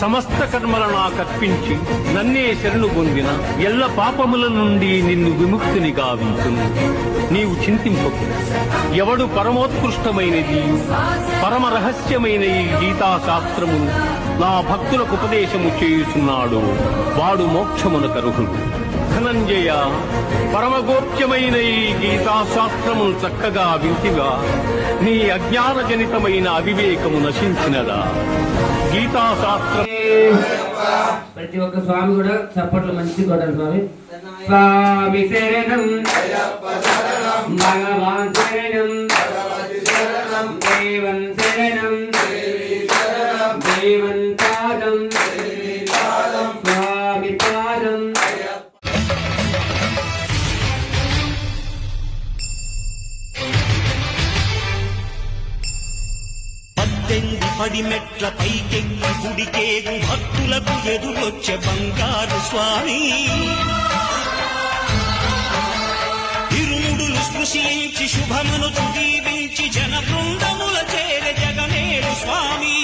సమస్త కర్మల నాకర్పించి నన్నే శరణు పొందిన ఎల్ల పాపముల నుండి నిన్ను విముక్తిని గావించును. నీవు చింతింపకు. ఎవడు పరమోత్కృష్టమైనది పరమ రహస్యమైన ఈ గీతా శాస్త్రమును నా భక్తులకు ఉపదేశము చేయుచున్నాడు, వాడు మోక్షమునకర్హుడు. ధనంజయ, పరమగోప్యమైన ఈ గీతాశాస్త్రమును చక్కగా వింటిగా నీ అజ్ఞానజనితమైన అవివేకము నశించినదా? గీతాశాస్త్రం ప్రతి ఒక్క స్వామి కూడా చప్పట్లు మంచి కొట్టాలి. స్వామి స్వామి శరణం, భగవాన్ శరణం, దేవన్ శరణం, దేవన్ పాదం, స్వామి పాదం. పడి మెట్ల పైకెక్కి గుడికేగు భక్తులకు ఎదురొచ్చే బంగారు స్వామి, ఇరుముడులు స్పృశించి శుభమును దీవించి జన బృందముల చేరే జగమేరు స్వామి.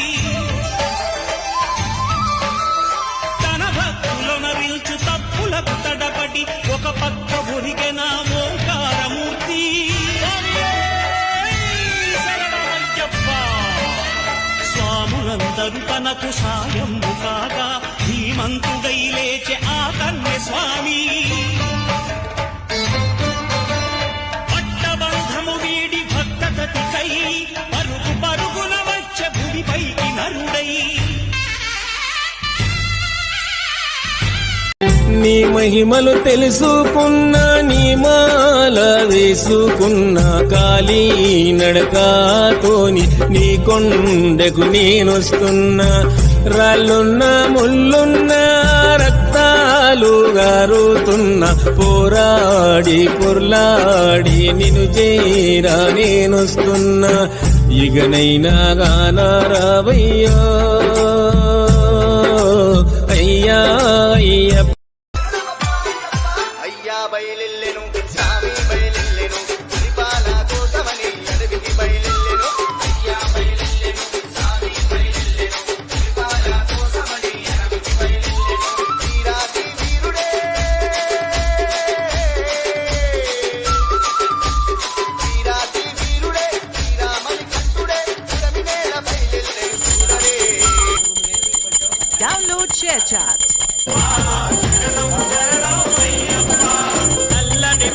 తన భక్తులను విల్చు తప్పులకు తడబడి ఒక పక్క ఒరిగెన ఓంకారమూర్తి. స్వాములందరూ తనకు సాయము కాగా ధీమంతుడై లేచే ఆ కన్య స్వామి. పట్టబంధము వీడి భక్తతతికై పరుగు పరుగున వచ్చే భూమిపైకి నరుడై. నీ మహిమలు తెలుసుకున్నా, నీ మాల వేసుకున్నా, కాళీ నడకతోని నీ కొండకు నేనొస్తున్నా. రాళ్ళున్నా ముళ్ళున్నా రక్తాలు గారుతున్నా, పోరాడి పొర్లాడి నిన్ను చేరా నేనొస్తున్నా. ఇకనైనా గానారావయ్యా అయ్యా అయ్యప్ప. బయలెల్లెను స్వామి బయలెల్లెను, శ్రీపాల కోసమని అడవికి బయలెల్లెను. అయ్యా బయలెల్లెను స్వామి బయలెల్లెను, శ్రీపాల కోసమని అడవికి బయలెల్లెను. వీరాది వీరుడే, వీరాది వీరుడే, శ్రీరామని కంటుడే, అడవి నేల బయలెల్లెను చూడరే. Download ShareChat.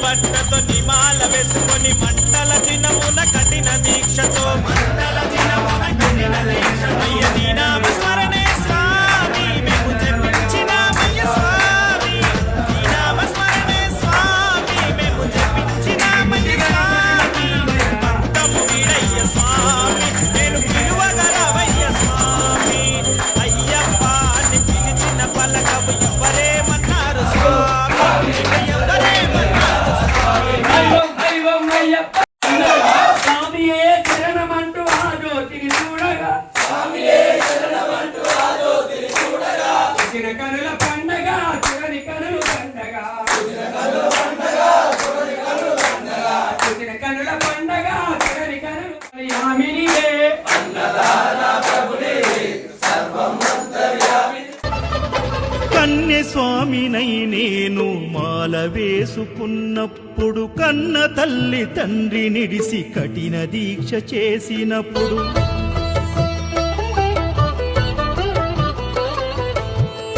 బట్టతో నిమాల వేసుకొని మంటల దినమున కఠిన దీక్షతో, మంటల దినమున కఠిన దీక్షతో నీ నామ స్మరణే స్వామి మేము జపించినామయ్య స్వామి. నీ నామ స్మరణే స్వామి మేము జపించినామయ్య స్వామి. భక్తము వీడయ్య స్వామి నేను పిలువగలవయ్య స్వామి. అయ్యప్ప అని పిలిచిన పలకవు ఎవరేమన్నారు స్వామి, ఎవరేమన్నారు స్వామియే శరణమంటూ ఆ జ్యోతిని చూడగా, వచ్చిన కనుల పండగ చూడని కనులు పండగ, వచ్చిన కనుల పండగ చూడని కనులు. యామినివే కన్య స్వామినై నేను మాల వేసుకున్నప్పుడు, కన్న తల్లి తండ్రి నిడిసి కఠిన దీక్ష చేసినప్పుడు,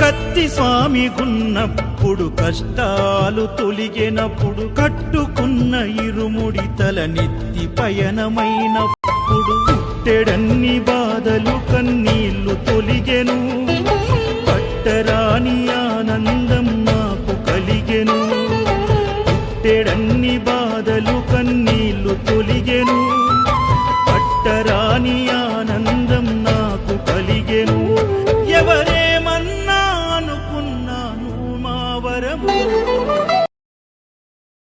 కత్తి స్వామి గున్నప్పుడు కష్టాలు తొలిగినప్పుడు, కట్టుకున్న ఇరుముడి తల నెత్తి పయనమైనప్పుడు, పుట్టెడన్ని బాధలు కన్నీళ్లు తొలిగెను.